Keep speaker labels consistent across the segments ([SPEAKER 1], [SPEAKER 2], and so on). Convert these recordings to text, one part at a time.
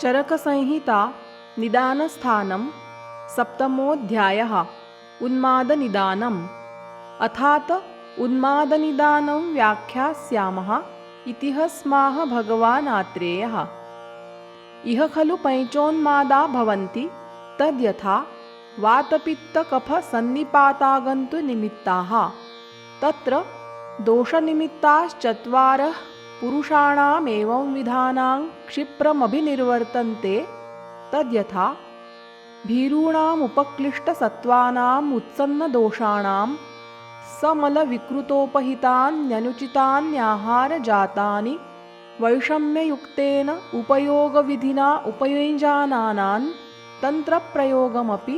[SPEAKER 1] चरकसंहिता निदानस्थानं सप्तमोऽध्यायः उन्मादनिदानम्। अथात उन्मादनिदानं व्याख्यास्यामः इति स्माह भगवान् आत्रेयः। इह खलु पञ्चोन्मादा भवन्ति तद्यथा वातपित्तकफसन्निपातागन्तु निमित्ताः। तत्र दोषनिमित्ताश्चत्वारः पुरुषाणामेवंविधानां क्षिप्रमभिनिर्वर्तन्ते। तद्यथा भीरूणामुपक्लिष्टसत्त्वानाम् उत्सन्नदोषाणां समलविकृतोपहितान्यनुचितान्याहारजातानि वैषम्ययुक्तेन उपयोगविधिना उपयुञ्जानानां तन्त्रप्रयोगमपि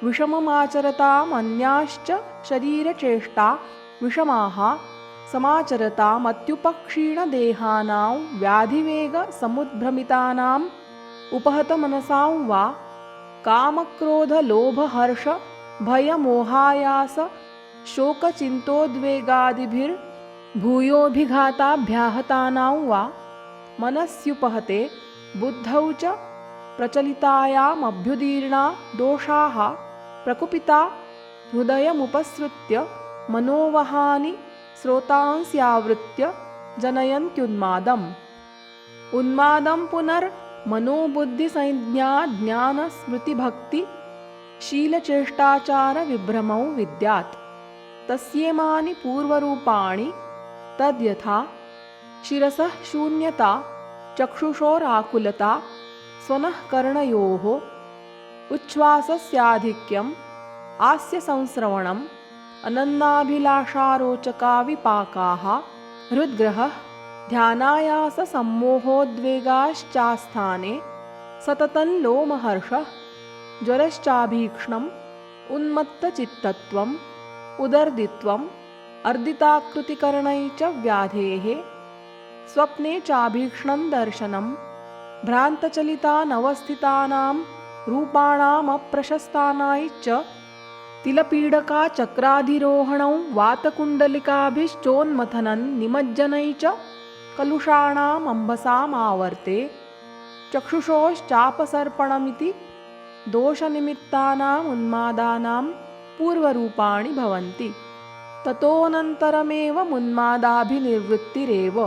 [SPEAKER 1] विषममाचरताम्। अन्याश्च शरीरचेष्टा विषमाः समाचरतामत्युपक्षीणदेहानां व्याधिवेगसमुद्भ्रमितानाम् उपहतमनसां वा कामक्रोधलोभहर्षभयमोहायास शोकचिन्तोद्वेगादिभिर्भूयोऽभिघाताभ्याहतानां वा मनस्युपहते बुद्धौ च प्रचलितायामभ्युदीर्णा दोषाः प्रकुपिता हृदयमुपसृत्य मनोवहानि स्रोतांस्यावृत्य जनयन्त्युन्मादम्। उन्मादं पुनर्मनोबुद्धिसंज्ञाज्ञानस्मृतिभक्तिशीलचेष्टाचारविभ्रमौ विद्यात्। तस्येमानि पूर्वरूपाणि तद्यथा शिरसः शून्यता, चक्षुषोराकुलता, स्वनःकरणयोः उच्छ्वासस्याधिक्यम्, आस्यसंस्रवणम्, अनन्नाभिलाषारोचका विपाकाः, हृद्ग्रहः, ध्यानायाससम्मोहोद्वेगाश्चास्थाने, सततं लोमहर्षः, ज्वरश्चाभीक्ष्णम्, उन्मत्तचित्तत्वम्, उदर्दित्वम्, अर्दिताकृतिकरणै च व्याधेः, स्वप्ने चाभीक्ष्णं दर्शनं, भ्रान्तचलितानवस्थितानां रूपाणामप्रशस्तानां च तिलपीडकाचक्राधिरोहणौ वातकुण्डलिकाभिश्चोन्मथनं निमज्जनै च कलुषाणामम्भसामावर्ते चक्षुषोश्चापसर्पणमिति दोषनिमित्तानाम् उन्मादानां पूर्वरूपाणि भवन्ति। ततोऽनन्तरमेवमुन्मादाभिनिवृत्तिरेव।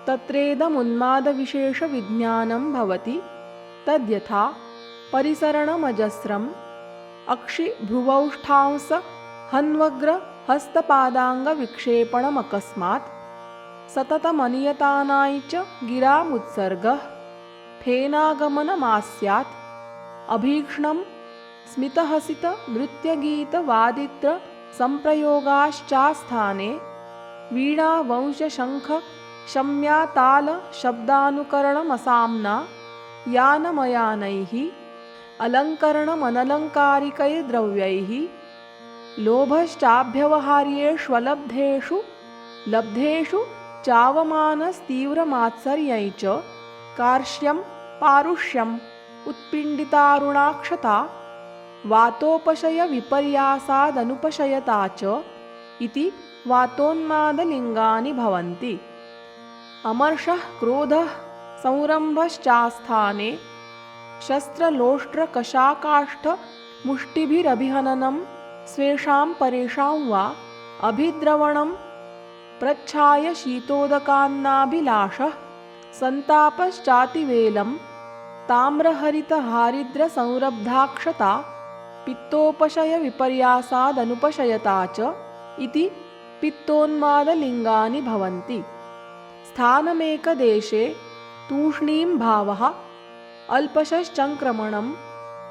[SPEAKER 1] तत्रेदमुन्मादविशेषविज्ञानं भवति। तद्यथा परिसरणमजस्रम् अक्षिभ्रुवौष्ठांस हन्वग्रहस्तपादाङ्गविक्षेपणमकस्मात् सततमनियतानां च गिरामुत्सर्गः फेनागमनमास्यात् अभीक्ष्णं स्मितहसितनृत्यगीतवादित्रसंप्रयोगाश्चास्थाने वीणावंशशङ्खशम्यातालशब्दानुकरणमसाम्ना यानमयानैः अलङ्करणमनलङ्कारिकैर्द्रव्यैः लोभश्चाभ्यवहार्येष्वलब्धेषु लब्धेषु चावमानस्तीव्रमात्सर्यै च कार्श्यं पारुष्यम् उत्पिण्डितारुणाक्षता वातोपशयविपर्यासादनुपशयता च इति वातोन्मादलिङ्गानि भवन्ति। अमर्षः क्रोधः संरम्भश्चास्थाने शस्त्रलोष्ट्रकशाकाष्ठमुष्टिभिरभिहननं स्वेषां परेषां वा अभिद्रवणं प्रच्छाय शीतोदकान्नाभिलाषः सन्तापश्चातिवेलं ताम्रहरितहारिद्रसंरब्धाक्षता पित्तोपशयविपर्यासादनुपशयता च इति पित्तोन्मादलिङ्गानि भवन्ति। स्थानमेकदेशे तूष्णीं भावः अल्पशश्चङ्क्रमणं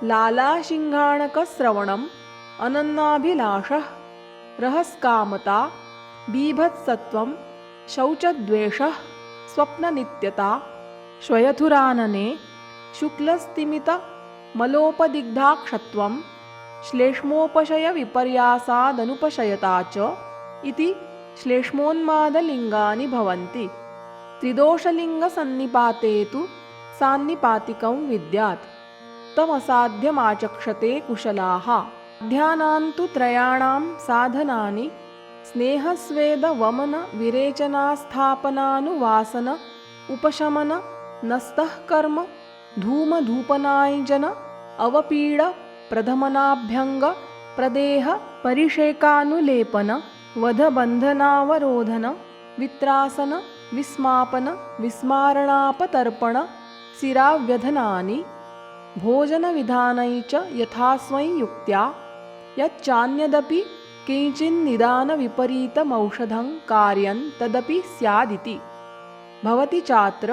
[SPEAKER 1] लालाशिङ्घाणकस्रवणम् अनन्नाभिलाषः रहस्कामता बीभत्सत्वं शौचद्वेषः स्वप्ननित्यता श्वयथुरानने शुक्लस्तिमितमलोपदिग्धाक्षत्वं श्लेष्मोपशयविपर्यासादनुपशयता च इति श्लेष्मोन्मादलिङ्गानि भवन्ति। त्रिदोषलिङ्गसन्निपाते तु सान्निपातिकं विद्यात्। तमसाध्यमाचक्षते कुशलाः। ध्यानान्तु त्रयाणां साधनानि स्नेहस्वेदवमन विरेचनास्थापनानुवासन उपशमन नस्तः कर्म धूमधूपनायजन अवपीड प्रधमनाभ्यंग प्रदेह परिषेकानुलेपन वधबंधनावरोधन वित्रासन विस्मापन विस्मारणापतर्पण शिराव्यधनानि भोजनविधानै च यथास्मै युक्त्या यच्चान्यदपि किञ्चिन्निदानविपरीतमौषधं कार्यं तदपि स्यादिति भवति चात्र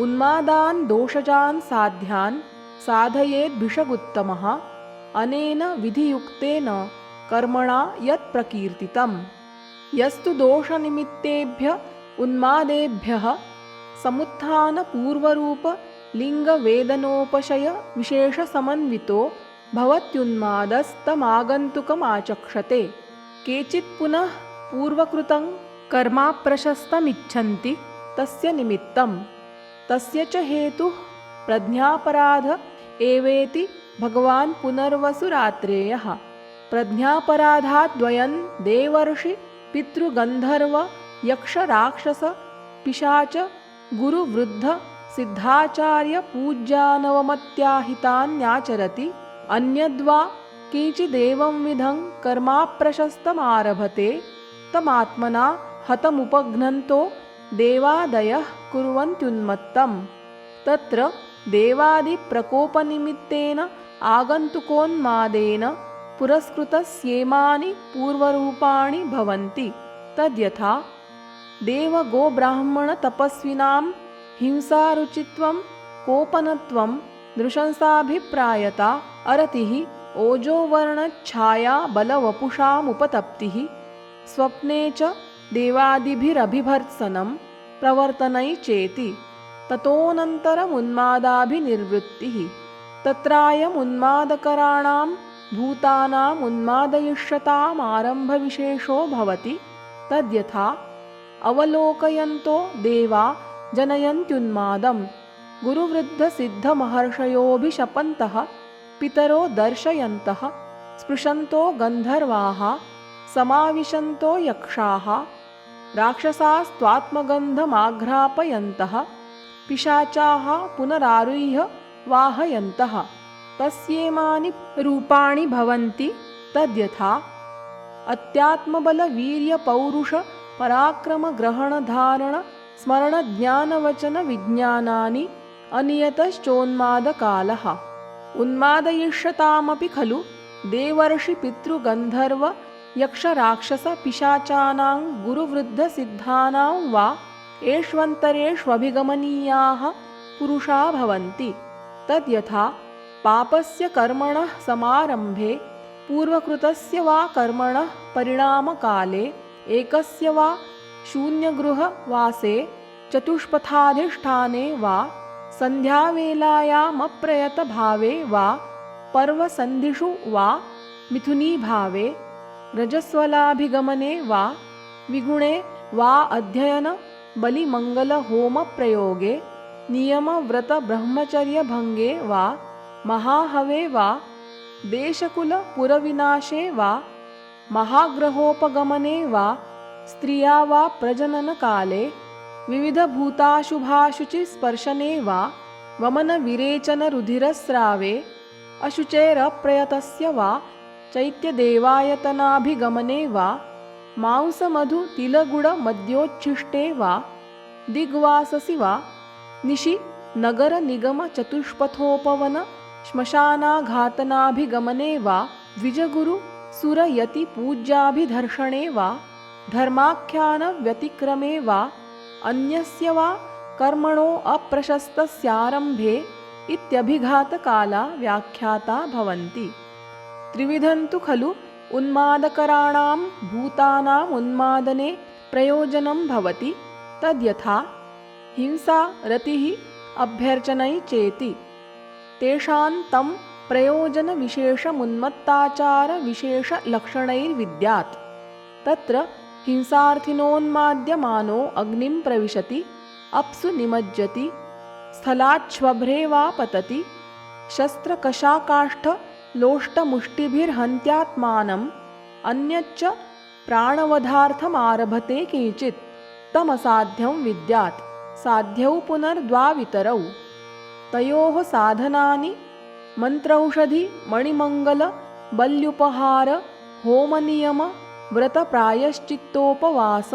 [SPEAKER 1] उन्मादान् दोषजान् साध्यान् साधयेद्भिषगुत्तमः अनेन विधियुक्तेन कर्मणा यत् प्रकीर्तितम् यस्तु दोषनिमित्तेभ्य उन्मादेभ्यः समुत्थानपूर्वरूप लिङ्गवेदनोपशय विशेषसमन्वितो भवत्युन्मादस्तमागन्तुकमाचक्षते केचित् पुनः पूर्वकृतं कर्माप्रशस्तमिच्छन्ति तस्य निमित्तं तस्य च हेतुः प्रज्ञापराध एवेति भगवान् पुनर्वसुरात्रेयः प्रज्ञापराधाद्वयन् देवर्षि पितृगन्धर्व यक्ष राक्षस पिशाच गुरुवृद्ध सिद्धाचार्य पूज्यानवमत्याहितान्याचरति अन्यद्वा किञ्चिदेवं विधं कर्माप्रशस्तमारभते तमात्मना हतमुपघ्नन्तो देवादयः कुर्वन्त्युन्मत्तम् तत्र देवादिप्रकोपनिमित्तेन आगन्तुकोन्मादेन पुरस्कृतस्येमानि पूर्वरूपाणि भवन्ति तद्यथा देवगोब्राह्मणतपस्विनां हिंसारुचित्वं कोपनत्वं नृशंसाभिप्रायता अरतिः ओजोवर्णच्छाया बलवपुषामुपतप्तिः स्वप्ने च देवादिभिरभिभर्त्सनं प्रवर्तनै चेति ततोऽनन्तरमुन्मादाभिनिर्वृत्तिः तत्रायमुन्मादकराणां भूतानामुन्मादयिष्यतामारम्भविशेषो भवति तद्यथा अवलोकयन्तो देवा जनयन्त्युन्मादं गुरुवृद्धसिद्धमहर्षयोऽभिशपन्तः पितरो दर्शयन्तः स्पृशन्तो गन्धर्वाः समाविशन्तो यक्षाः राक्षसास्त्वात्मगन्धमाघ्रापयन्तः पिशाचाः पुनरारुह्य वाहयन्तः तस्येमानि रूपाणि भवन्ति तद्यथा अत्यात्मबलवीर्यपौरुष पराक्रमग्रहणधारण स्मरणज्ञानवचनविज्ञानानि अनियतश्चोन्मादकालः उन्मादयिष्यतामपि खलु देवर्षिपितृगन्धर्व यक्षराक्षसपिशाचानां गुरुवृद्धसिद्धानां वा एष्वन्तरेष्वभिगमनीयाः पुरुषा भवन्ति तद्यथा पापस्य कर्मणः समारम्भे पूर्वकृतस्य वा कर्मणः परिणामकाले एकस्य वा शून्यगृहवासे चतुष्पथाधिष्ठाने वा सन्ध्यावेलायामप्रयतभावे वा पर्वसन्धिषु वा मिथुनीभावे रजस्वलाभिगमने वा विगुणे वा अध्ययन बलिमङ्गलहोमप्रयोगे नियमव्रतब्रह्मचर्यभङ्गे वा महाहवे वा देशकुलपुरविनाशे वा महाग्रहोपगमने वा स्त्रिया वा प्रजननकाले विविधभूताशुभाशुचिस्पर्शने वा वमनविरेचनरुधिरस्रावे अशुचेरप्रयतस्य वा चैत्यदेवायतनाभिगमने वा मांसमधुतिलगुडमद्योच्छिष्टे वा दिग्वाससि वा निशि नगरनिगमचतुष्पथोपवन श्मशानाघातनाभिगमने वा द्विजगुरुसुरयतिपूज्याभिधर्षणे वा धर्माख्यानव्यतिक्रमे वा अन्यस्य वा कर्मणो अप्रशस्तस्यारम्भे इत्यभिघातकाला व्याख्याता भवन्ति त्रिविधन्तु खलु उन्मादकराणां भूतानामुन्मादने प्रयोजनं भवति तद्यथा हिंसा रतिः अभ्यर्चनै चेति तेषां तं प्रयोजनविशेषमुन्मत्ताचारविशेषलक्षणैर्विद्यात् तत्र हिंसार्थिनोन्माद्यमानो अग्निं प्रविशति अप्सु निमज्जति स्थलाच्छ्वभ्रे वा पतति शस्त्रकशाकाष्ठलोष्टमुष्टिभिर्हन्त्यात्मानम् अन्यच्च प्राणवधार्थमारभते किञ्चित् तमसाध्यं विद्यात् साध्यौ पुनर्द्वावितरौ तयोः साधनानि मन्त्रौषधि मणिमङ्गल बल्युपहार होमनियम व्रतप्रायश्चित्तोपवास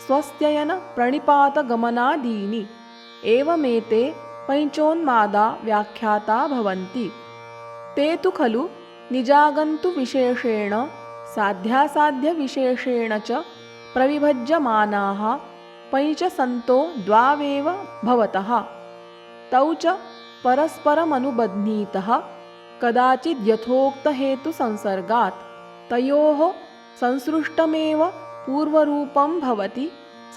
[SPEAKER 1] स्वस्त्ययन प्रणिपातगमनादीनि एवमेते पञ्चोन्मादा व्याख्याता भवन्ति। ते तु खलु निजागन्तुविशेषेण साध्यासाध्यविशेषेण च प्रविभज्यमानाः पञ्च सन्तो द्वावेव भवतः। तौ च परस्परमनुबध्नीतः कदाचिद्यथोक्तहेतुसंसर्गात् तयोः संसृष्टमेव पूर्वरूपं भवति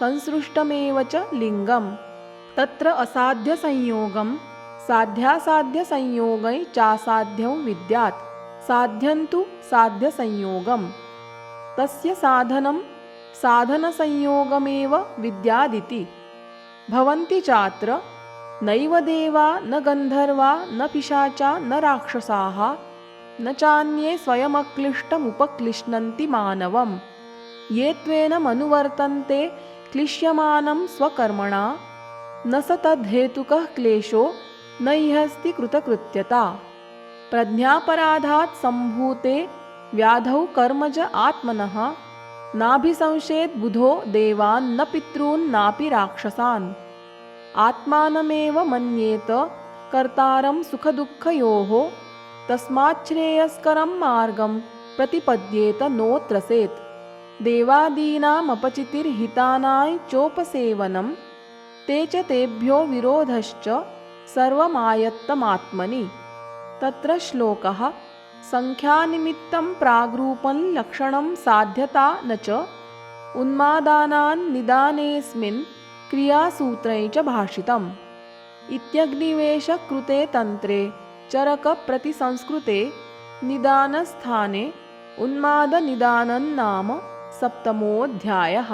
[SPEAKER 1] संसृष्टमेव च लिङ्गम्। तत्र असाध्यसंयोगं साध्यासाध्यसंयोगै चासाध्यं विद्यात् साध्यन्तु साध्यसंयोगम्। तस्य साधनं साधनसंयोगमेव विद्यादिति। भवन्ति चात्र नैव देवा न गन्धर्वा न पिशाचा न राक्षसाः न चान्ये स्वयमक्लिष्टमुपक्लिश्नन्ति मानवम्। ये त्वेनमनुवर्तन्ते क्लिश्यमानं स्वकर्मणा न स तद्धेतुकः क्लेशो न इहस्ति कृतकृत्यता। प्रज्ञापराधात् सम्भूते व्याधौ कर्मज आत्मनः नाभिसंशेत् बुधो देवान् न पितॄन् नापि राक्षसान्। आत्मानमेव मन्येत कर्तारं सुखदुःखयोः तस्माच्छ्रेयस्करं मार्गं प्रतिपद्येत नोत्रसेत्। देवादीनामपचितिर्हितानां चोपसेवनं ते च तेभ्यो विरोधश्च सर्वमायत्तमात्मनि। तत्र श्लोकः संख्यानिमित्तं प्राग्रूपं लक्षणं साध्यता न च उन्मादानां निदानेऽस्मिन् क्रियासूत्रै च भाषितम्। इत्यग्निवेशकृते तन्त्रे चरकप्रतिसंस्कृते निदानस्थाने उन्मादनिदानं नाम सप्तमोऽध्यायः।